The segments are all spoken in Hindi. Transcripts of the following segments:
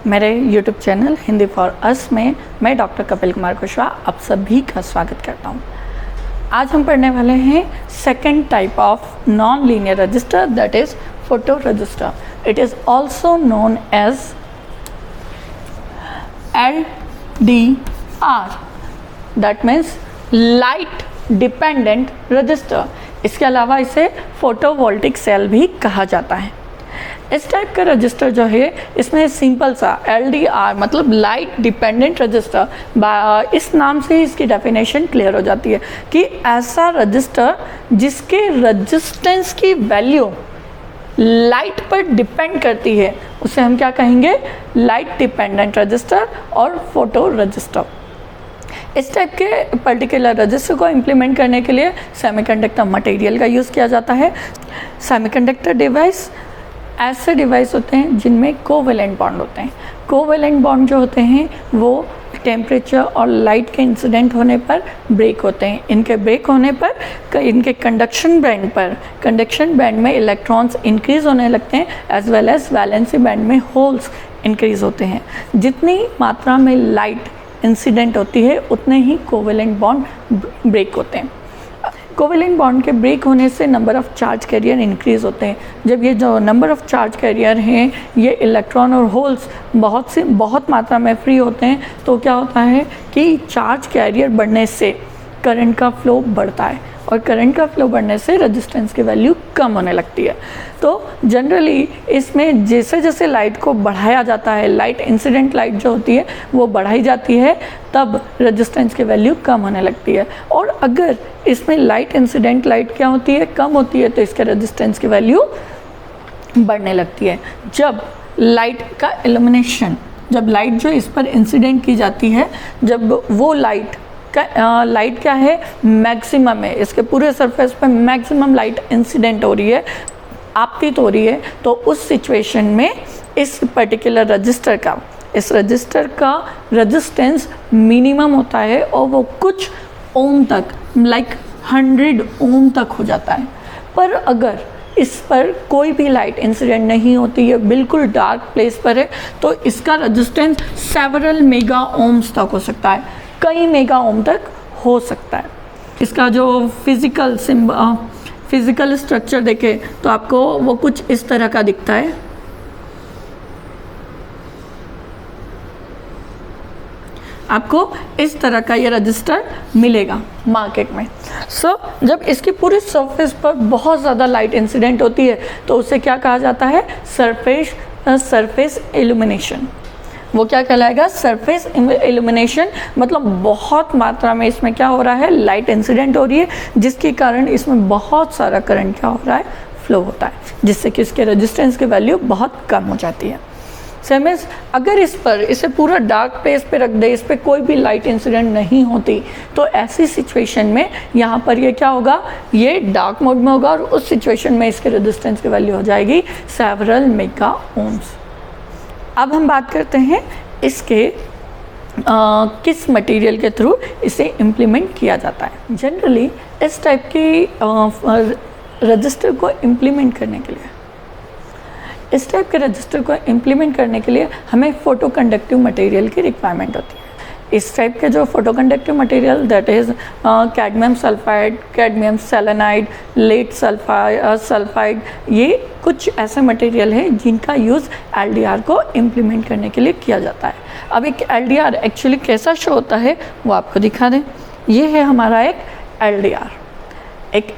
मेरे YouTube channel Hindi for us में मैं डॉक्टर कपिल कुमार कुशवाहा आप सभी का स्वागत करता हूँ। आज हम पढ़ने वाले हैं second type of non linear resistor, that is photo resistor. It is also known as LDR, that means light dependent resistor. इसके अलावा इसे फोटोवोल्टिक सेल भी कहा जाता है. इस टाइप का रजिस्टर जो है इसमें सिंपल सा LDR मतलब लाइट डिपेंडेंट रजिस्टर, इस नाम से ही इसकी डेफिनेशन क्लियर हो जाती है कि ऐसा रजिस्टर जिसके रजिस्टेंस की वैल्यू लाइट पर डिपेंड करती है उसे हम क्या कहेंगे, लाइट डिपेंडेंट रजिस्टर और फोटो रजिस्टर. इस टाइप के पर्टिकुलर रजिस्टर को इम्प्लीमेंट करने के लिए सेमीकंडक्टर मटेरियल का यूज़ किया जाता है. सेमीकंडक्टर डिवाइस ऐसे डिवाइस होते हैं जिनमें कोवेलेंट बॉन्ड होते हैं. कोवेलेंट बॉन्ड जो होते हैं वो टेम्परेचर और लाइट के इंसिडेंट होने पर ब्रेक होते हैं. इनके ब्रेक होने पर इनके कंडक्शन बैंड में इलेक्ट्रॉन्स इंक्रीज होने लगते हैं as well as valency band में होल्स इंक्रीज होते हैं. जितनी मात्रा में लाइट इंसिडेंट होती है उतने ही कोवेलेंट बॉन्ड ब्रेक होते हैं. कोवेलेंट बॉन्ड के ब्रेक होने से number of charge carrier increase होते हैं. जब ये जो नंबर ऑफ़ चार्ज कैरियर हैं ये इलेक्ट्रॉन और होल्स बहुत मात्रा में फ्री होते हैं तो क्या होता है कि चार्ज कैरियर बढ़ने से करंट का फ्लो बढ़ता है और करंट का फ्लो बढ़ने से रेजिस्टेंस की वैल्यू कम होने लगती है. तो जनरली इसमें जैसे जैसे लाइट को बढ़ाया जाता है, लाइट इंसिडेंट लाइट जो होती है वो बढ़ाई जाती है, तब रेजिस्टेंस की वैल्यू कम होने लगती है. और अगर इसमें लाइट इंसिडेंट लाइट क्या होती है, कम होती है, तो इसके रेजिस्टेंस की वैल्यू बढ़ने लगती है. जब लाइट का इल्यूमिनेशन, जब लाइट जो इस पर इंसिडेंट की जाती है, जब वो लाइट क्या है, मैक्सिमम है, इसके पूरे सरफेस पर मैक्सिमम लाइट इंसिडेंट हो रही है, आपतित हो रही है, तो उस सिचुएशन में इस पर्टिकुलर रजिस्टर का रेजिस्टेंस मिनिमम होता है और वो कुछ ओम तक, लाइक 100 ओम तक हो जाता है. पर अगर इस पर कोई भी लाइट इंसिडेंट नहीं होती है, बिल्कुल डार्क प्लेस पर है, तो इसका रेजिस्टेंस सेवरल मेगा ओम्स तक हो सकता है, कई मेगा ओम तक हो सकता है. इसका जो फिज़िकल स्ट्रक्चर देखें तो आपको वो कुछ इस तरह का दिखता है. आपको इस तरह का ये रजिस्टर मिलेगा मार्केट में. जब इसकी पूरी सरफेस पर बहुत ज़्यादा लाइट इंसिडेंट होती है तो उसे क्या कहा जाता है, सरफेस इल्यूमिनेशन. वो क्या कहलाएगा, सरफेस इल्यूमिनेशन. मतलब बहुत मात्रा में इसमें क्या हो रहा है, लाइट इंसिडेंट हो रही है, जिसके कारण इसमें बहुत सारा करंट क्या हो रहा है, फ्लो होता है, जिससे कि इसके रेजिस्टेंस की वैल्यू बहुत कम हो जाती है. सेम इज अगर इसे पूरा डार्क प्लेस पे रख दे, इस पर कोई भी लाइट इंसिडेंट नहीं होती, तो ऐसी सिचुएशन में यहाँ पर ये क्या होगा, ये डार्क मोड में होगा और उस सिचुएशन में इसके रेजिस्टेंस की वैल्यू हो जाएगी सेवरल मेगा ओम्स. अब हम बात करते हैं इसके किस मटेरियल के थ्रू इसे इम्प्लीमेंट किया जाता है. जनरली इस टाइप की रजिस्टर को इम्प्लीमेंट करने के लिए हमें फोटो कंडक्टिव मटेरियल की रिक्वायरमेंट होती है. इस टाइप के जो photo conductive material, that is cadmium sulphide, cadmium selenide, lead sulphide, ये कुछ ऐसे मटेरियल हैं जिनका यूज़ LDR को इम्प्लीमेंट करने के लिए किया जाता है. अब एक LDR एक्चुअली कैसा शो होता है वो आपको दिखा दें. ये है हमारा एक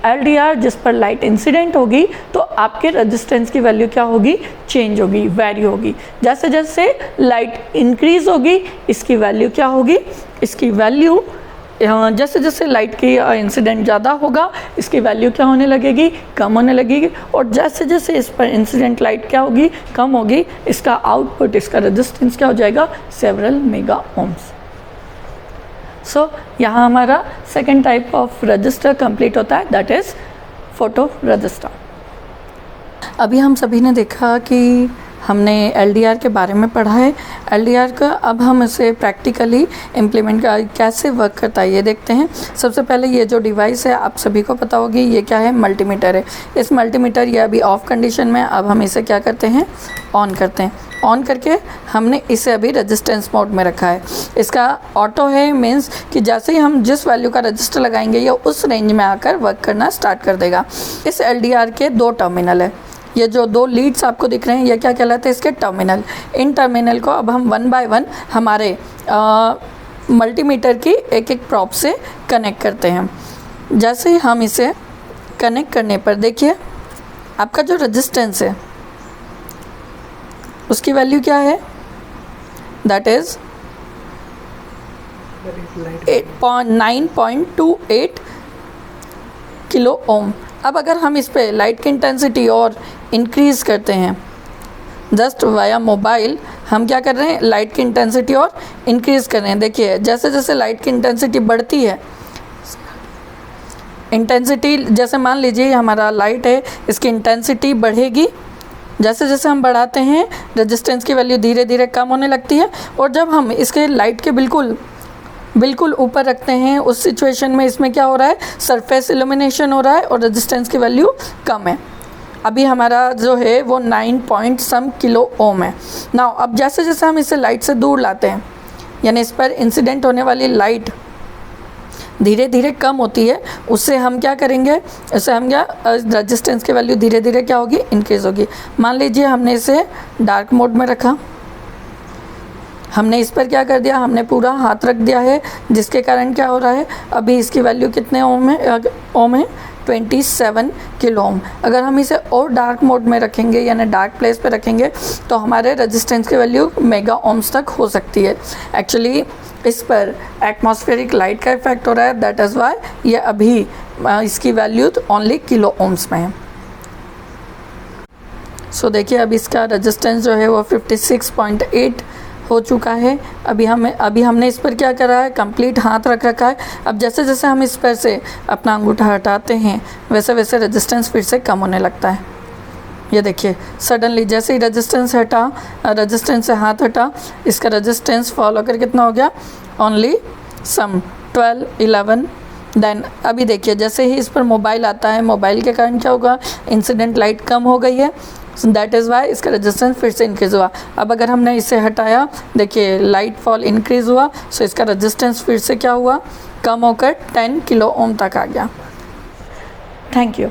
LDR जिस पर लाइट इंसिडेंट होगी तो आपके रेजिस्टेंस की वैल्यू क्या होगी, चेंज होगी, वैरी होगी. जैसे जैसे लाइट इंक्रीज होगी इसकी वैल्यू क्या होगी, इसकी वैल्यू जैसे जैसे लाइट की इंसिडेंट ज़्यादा होगा इसकी वैल्यू क्या होने लगेगी, कम होने लगेगी. और जैसे जैसे इस पर इंसिडेंट लाइट क्या होगी, कम होगी, इसका आउटपुट, इसका रेजिस्टेंस क्या हो जाएगा, सेवरल मेगा ओम्स. यहाँ हमारा second type of resistor complete होता है, दैट इज़ फोटो रजिस्टर. अभी हम सभी ने देखा कि हमने LDR के बारे में पढ़ा है। LDR का अब हम इसे प्रैक्टिकली इम्प्लीमेंट कैसे वर्क करता है ये देखते हैं। सबसे पहले ये जो डिवाइस है आप सभी को पता होगी, ये क्या है, मल्टीमीटर है। इस मल्टीमीटर ये अभी ऑफ कंडीशन में, अब हम इसे क्या करते हैं, ऑन करते हैं। ऑन करके हमने इसे अभी रेजिस्टेंस मोड में रखा है। इसका ऑटो है, मीन्स कि जैसे ही हम जिस वैल्यू का रजिस्टर लगाएंगे ये उस रेंज में आकर वर्क करना स्टार्ट कर देगा। इस LDR के 2 टर्मिनल है। ये जो 2 लीड्स आपको दिख रहे हैं ये क्या कहलाते हैं, इसके टर्मिनल। इन टर्मिनल को अब हम 1 बाय 1 हमारे मल्टीमीटर की एक एक प्रॉप से कनेक्ट करते हैं। जैसे ही हम इसे कनेक्ट करने पर देखिए आपका जो रेजिस्टेंस है उसकी वैल्यू क्या है, दैट इज़ 9.28 किलो ओम। अब अगर हम इस पे लाइट की इंटेंसिटी और इंक्रीज़ करते हैं, जस्ट वाया मोबाइल हम क्या कर रहे हैं, लाइट की इंटेंसिटी और इंक्रीज़ कर रहे हैं। देखिए जैसे जैसे लाइट की इंटेंसिटी बढ़ती है, इंटेंसिटी जैसे मान लीजिए हमारा लाइट है, इसकी इंटेंसिटी बढ़ेगी। जैसे जैसे हम बढ़ाते हैं रेजिस्टेंस की वैल्यू धीरे धीरे कम होने लगती है, और जब हम इसके लाइट के बिल्कुल ऊपर रखते हैं उस सिचुएशन में इसमें क्या हो रहा है, सरफेस इल्यूमिनेशन हो रहा है और रेजिस्टेंस की वैल्यू कम है। अभी हमारा जो है वो 9 पॉइंट सम किलो ओम है। नाउ अब जैसे जैसे हम इसे लाइट से दूर लाते हैं, यानी इस पर इंसिडेंट होने वाली लाइट धीरे धीरे कम होती है, उससे हम क्या करेंगे, उससे हम क्या रेजिस्टेंस की वैल्यू धीरे धीरे क्या होगी, इंक्रीज़ होगी। मान लीजिए हमने इसे डार्क मोड में रखा, हमने इस पर क्या कर दिया, हमने पूरा हाथ रख दिया है, जिसके कारण क्या हो रहा है, अभी इसकी वैल्यू कितने ओम है, 27 किलो ओम। अगर हम इसे और डार्क मोड में रखेंगे यानी डार्क प्लेस पे रखेंगे तो हमारे रेजिस्टेंस की वैल्यू मेगा ओम्स तक हो सकती है। एक्चुअली इस पर एटमॉस्फेरिक लाइट का इफेक्ट हो रहा है, दैट इज़ वाई ये अभी इसकी वैल्यू ओनली किलो ओम्स में है। सो देखिए अब इसका रेजिस्टेंस जो है वो 56.8 हो चुका है। अभी हमने इस पर क्या करा है, कंप्लीट हाथ रख रखा है। अब जैसे जैसे हम इस पर से अपना अंगूठा हटाते हैं वैसे वैसे रेजिस्टेंस फिर से कम होने लगता है। ये देखिए सडनली जैसे ही रेजिस्टेंस से हाथ हटा, इसका रेजिस्टेंस फॉल होकर कितना हो गया, ओनली सम 12, 11। देन अभी देखिए जैसे ही इस पर मोबाइल आता है, मोबाइल के कारण क्या होगा, इंसिडेंट लाइट कम हो गई है, दैट इज़ वाई इसका रेजिस्टेंस फिर से इंक्रीज़ हुआ। अब अगर हमने इसे हटाया, देखिए लाइट फॉल इंक्रीज़ हुआ, सो इसका रेजिस्टेंस फिर से क्या हुआ, कम होकर 10 किलो ओम तक आ गया। Thank you.